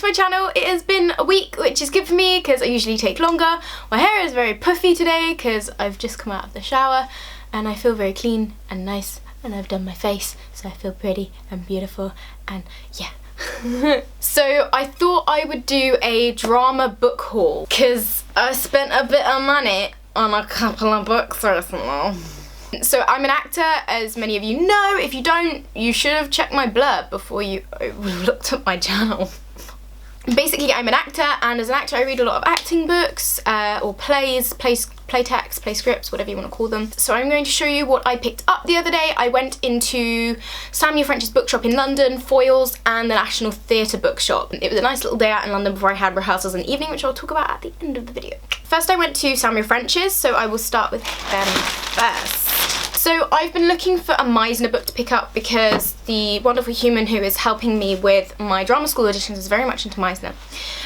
to my channel. It has been a week, which is good for me because I usually take longer. My hair is very puffy today because I've just come out of the shower and I feel very clean and nice, and I've done my face so I feel pretty and beautiful, and yeah. So I thought I would do a drama book haul because I spent a bit of money on a couple of books recently. So I'm an actor, as many of you know. If you don't, you should have checked my blurb before you looked at my channel. Basically, I'm an actor, and as an actor I read a lot of acting books, or plays, play texts, play scripts, whatever you want to call them. So I'm going to show you what I picked up the other day. I went into Samuel French's bookshop in London, Foyles, and the National Theatre Bookshop. It was a nice little day out in London before I had rehearsals in the evening, which I'll talk about at the end of the video. First I went to Samuel French's, so I will start with them first. So I've been looking for a Meisner book to pick up because the wonderful human who is helping me with my drama school auditions is very much into Meisner,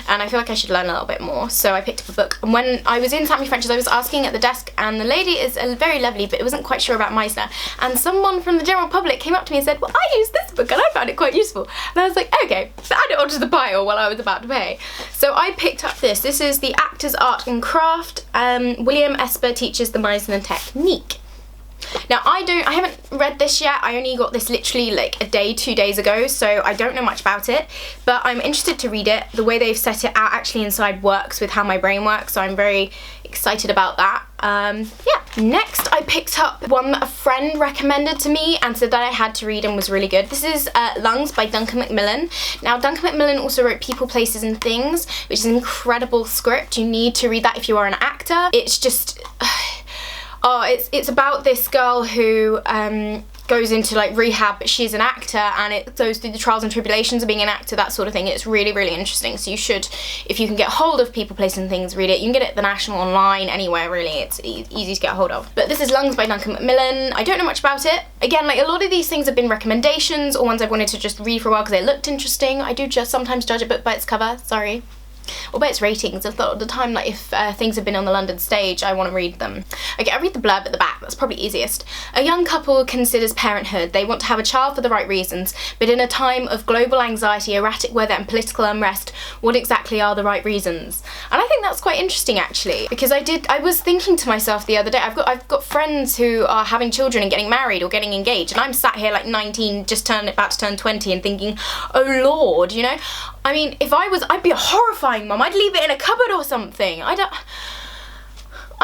and I feel like I should learn a little bit more, so I picked up a book. And when I was in Samuel French's, I was asking at the desk, and the lady is very lovely but wasn't quite sure about Meisner, and someone from the general public came up to me and said, well, I used this book and I found it quite useful. And I was like, okay, so add it onto the pile while I was about to pay. So I picked up this. This is The Actor's Art and Craft. William Esper teaches the Meisner technique. Now I haven't read this yet. I only got this literally like a day, 2 days ago, so I don't know much about it, but I'm interested to read it. The way they've set it out actually inside works with how my brain works, so I'm very excited about that. Yeah. Next I picked up one that a friend recommended to me and said that I had to read and was really good. This is Lungs by Duncan Macmillan. Now Duncan Macmillan also wrote People, Places and Things, which is an incredible script. You need to read that if you are an actor. It's just... oh, it's about this girl who goes into like rehab, but she's an actor, and it goes through the trials and tribulations of being an actor, that sort of thing. It's really, really interesting. So you should, if you can get hold of People, Places and Things, read it. You can get it at the National online, anywhere really. It's easy to get hold of. But this is Lungs by Duncan Macmillan. I don't know much about it. Again, like a lot of these things have been recommendations or ones I've wanted to just read for a while because they looked interesting. I do just sometimes judge a book by its cover, sorry. Or by its ratings. A lot of the time, like if things have been on the London stage, I want to read them. Okay, I read the blurb at the back, that's probably easiest. A young couple considers parenthood. They want to have a child for the right reasons, but in a time of global anxiety, erratic weather and political unrest, what exactly are the right reasons? And I think that's quite interesting actually, because I was thinking to myself the other day, I've got friends who are having children and getting married or getting engaged, and I'm sat here like 19, just about to turn 20 and thinking, oh lord, you know? I mean, if I'd be a horrifying mum. I'd leave it in a cupboard or something. I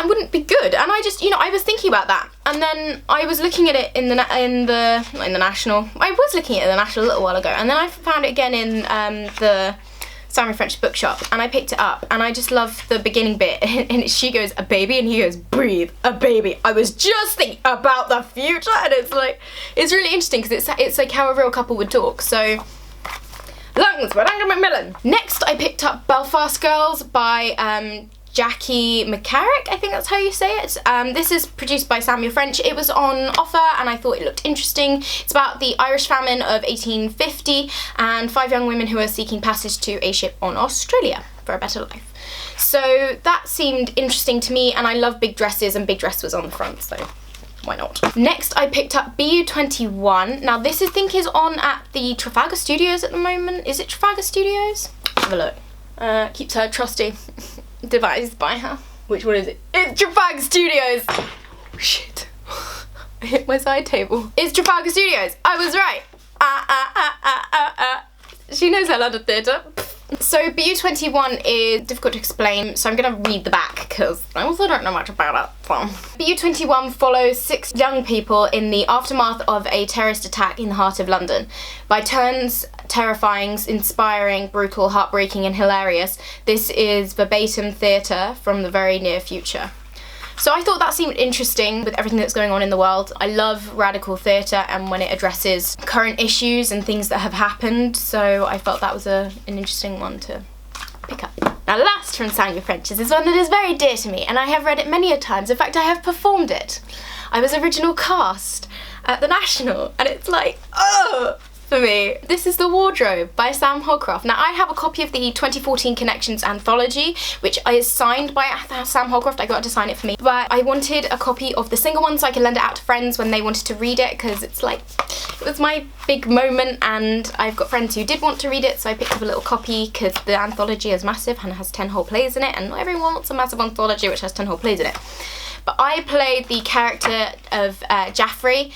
wouldn't be good. And I just, you know, I was thinking about that. And then I was looking at it in the National. I was looking at it in the National a little while ago. And then I found it again in the Samuel French bookshop. And I picked it up. And I just love the beginning bit. And she goes, a baby. And he goes, breathe, a baby. I was just thinking about the future. And it's like, it's really interesting because it's like how a real couple would talk. So... Lungs by Duncan Macmillan. Next I picked up Belfast Girls by Jackie McCarrick, I think that's how you say it. This is produced by Samuel French. It was on offer and I thought it looked interesting. It's about the Irish famine of 1850 and 5 young women who are seeking passage to a ship on Australia for a better life. So that seemed interesting to me, and I love big dresses, and Big Dress was on the front, so why not? Next I picked up BU21. Now this I think is on at the Trafalgar Studios at the moment. Is it Trafalgar Studios? Have a look. Keeps her trusty devised by her. Which one is it? It's Trafalgar Studios! Oh, shit. I hit my side table. It's Trafalgar Studios! I was right! She knows her London theatre. So BU21 is difficult to explain, so I'm going to read the back because I also don't know much about it. So. BU21 follows 6 young people in the aftermath of a terrorist attack in the heart of London. By turns terrifying, inspiring, brutal, heartbreaking and hilarious, this is verbatim theatre from the very near future. So I thought that seemed interesting with everything that's going on in the world. I love radical theatre and when it addresses current issues and things that have happened, so I felt that was an interesting one to pick up. Now last from Samuel French's is one that is very dear to me, and I have read it many a times. In fact, I have performed it. I was original cast at the National, and it's like, oh, for me. This is The Wardrobe by Sam Holcroft. Now I have a copy of the 2014 Connections anthology, which is signed by Sam Holcroft. I got her to sign it for me, but I wanted a copy of the single one so I could lend it out to friends when they wanted to read it, because it's like, it was my big moment and I've got friends who did want to read it, so I picked up a little copy because the anthology is massive and has 10 whole plays in it, and not everyone wants a massive anthology which has 10 whole plays in it. But I played the character of Jaffrey.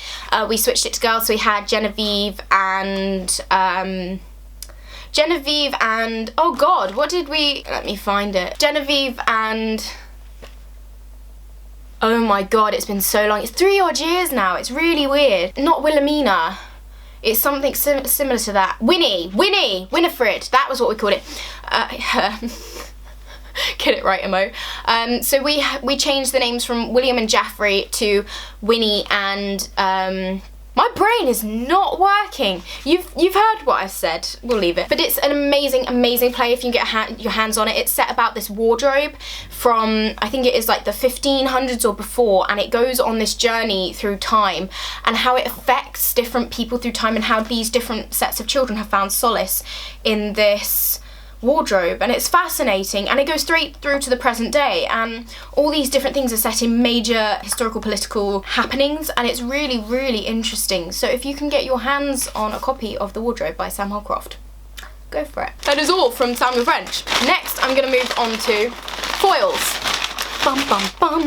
We switched it to girls, so we had Genevieve and, oh god, what did we, let me find it. Genevieve and, oh my god, it's been so long. It's 3 odd years now, it's really weird. Not Wilhelmina. It's something similar to that. Winifred, that was what we called it. Get it right, Imo. So we changed the names from William and Jaffrey to Winnie and, my brain is not working. You've heard what I've said, we'll leave it. But it's an amazing, amazing play if you can get your hands on it. It's set about this wardrobe from, I think it is like the 1500s or before, and it goes on this journey through time and how it affects different people through time and how these different sets of children have found solace in this wardrobe. And it's fascinating, and it goes straight through to the present day, and all these different things are set in major historical political happenings, and it's really, really interesting. So if you can get your hands on a copy of The Wardrobe by Sam Holcroft, go for it. That is all from Sound of French. Next I'm gonna move on to foils. Bum, bum, bum.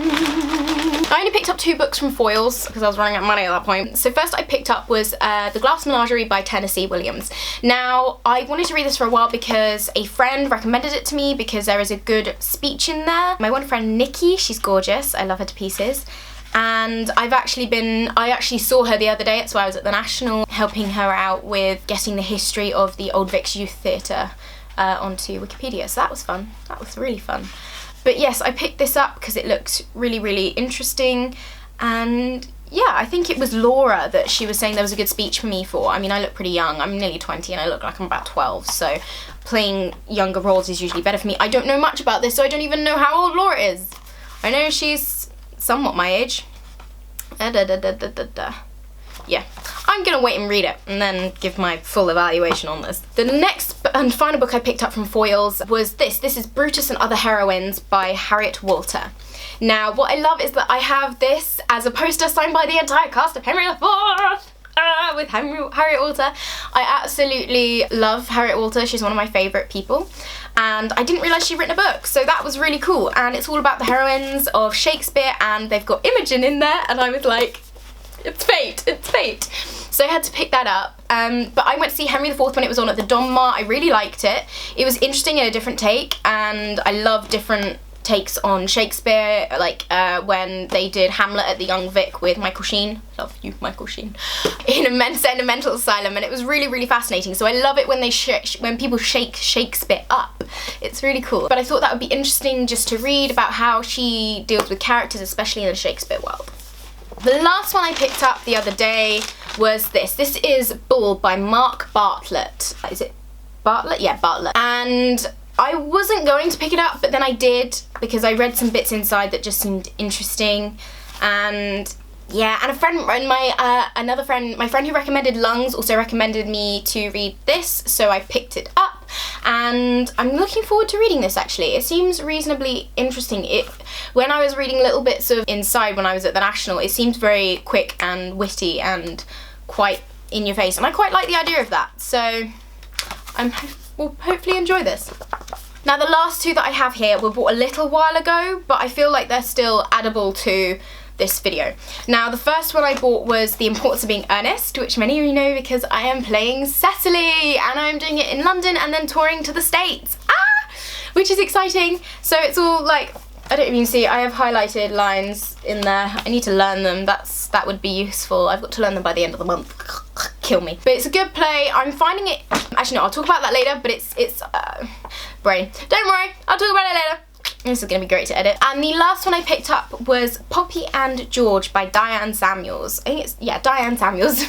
I only picked up 2 books from Foils because I was running out of money at that point. So first I picked up was The Glass Menagerie by Tennessee Williams. Now I wanted to read this for a while because a friend recommended it to me because there is a good speech in there. My one friend Nikki, she's gorgeous, I love her to pieces. And I actually saw her the other day, that's why I was at the National, helping her out with getting the history of the Old Vics Youth Theatre onto Wikipedia. So that was fun, that was really fun. But yes, I picked this up because it looked really, really interesting, and yeah, I think it was Laura that she was saying there was a good speech for me for. I mean, I look pretty young, I'm nearly 20 and I look like I'm about 12, so playing younger roles is usually better for me. I don't know much about this, so I don't even know how old Laura is. I know she's somewhat my age. Yeah, I'm gonna wait and read it and then give my full evaluation on this. The next and final book I picked up from Foils was this. This is Brutus and Other Heroines by Harriet Walter. Now, what I love is that I have this as a poster signed by the entire cast of Henry IV with Harriet Walter. I absolutely love Harriet Walter. She's one of my favourite people. And I didn't realise she'd written a book, so that was really cool. And it's all about the heroines of Shakespeare, and they've got Imogen in there, and I was like, it's fate, it's fate. So I had to pick that up, but I went to see Henry IV when it was on at the Donmar. I really liked it. It was interesting in a different take, and I love different takes on Shakespeare, like when they did Hamlet at the Young Vic with Michael Sheen. Love you, Michael Sheen. In a mental asylum, and it was really, really fascinating. So I love it when they when people shake Shakespeare up. It's really cool. But I thought that would be interesting just to read about how she deals with characters, especially in the Shakespeare world. The last one I picked up the other day was this. This is Bull by Mark Bartlett. Is it Bartlett? Yeah, Bartlett. And I wasn't going to pick it up, but then I did because I read some bits inside that just seemed interesting. And yeah, and my friend who recommended Lungs also recommended me to read this, so I picked it up, and I'm looking forward to reading this actually. It seems reasonably interesting. When I was reading little bits of inside when I was at the National, it seemed very quick and witty and quite in your face, and I quite like the idea of that, so we'll hopefully enjoy this. Now the last 2 that I have here were bought a little while ago, but I feel like they're still addable to this video. Now the first one I bought was The Importance of Being Earnest, which many of you know because I am playing Cecily, and I'm doing it in London and then touring to the States, which is exciting. So it's all like, I don't even see, I have highlighted lines in there. I need to learn them, that would be useful. I've got to learn them by the end of the month. Kill me. But it's a good play. I'm finding it, actually no, I'll talk about that later, but it's brain. Don't worry, I'll talk about it later. This is going to be great to edit. And the last one I picked up was Poppy and George by Diane Samuels. I think it's, yeah, Diane Samuels.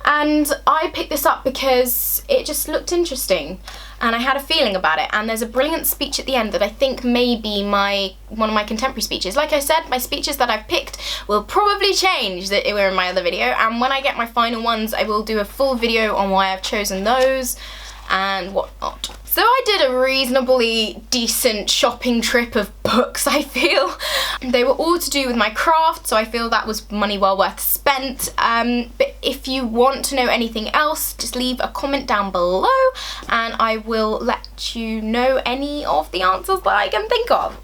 And I picked this up because it just looked interesting and I had a feeling about it. And there's a brilliant speech at the end that I think may be one of my contemporary speeches. Like I said, my speeches that I've picked will probably change that were in my other video. And when I get my final ones, I will do a full video on why I've chosen those and whatnot. So I did a reasonably decent shopping trip of books, I feel. They were all to do with my craft, so I feel that was money well worth spent. But if you want to know anything else, just leave a comment down below and I will let you know any of the answers that I can think of.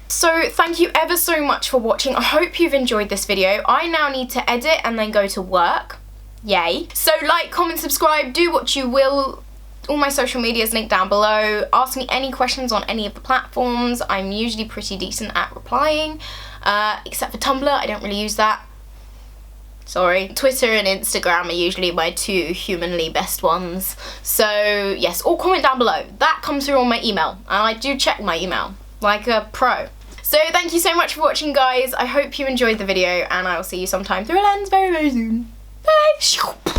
So thank you ever so much for watching. I hope you've enjoyed this video. I now need to edit and then go to work. Yay. So like, comment, subscribe, do what you will. All my social media is linked down below. Ask me any questions on any of the platforms. I'm usually pretty decent at replying, except for Tumblr. I don't really use that. Sorry. Twitter and Instagram are usually my two humanly best ones. So yes, or comment down below. That comes through on my email, and I do check my email like a pro. So thank you so much for watching, guys. I hope you enjoyed the video, and I will see you sometime through a lens very, very soon. Bye!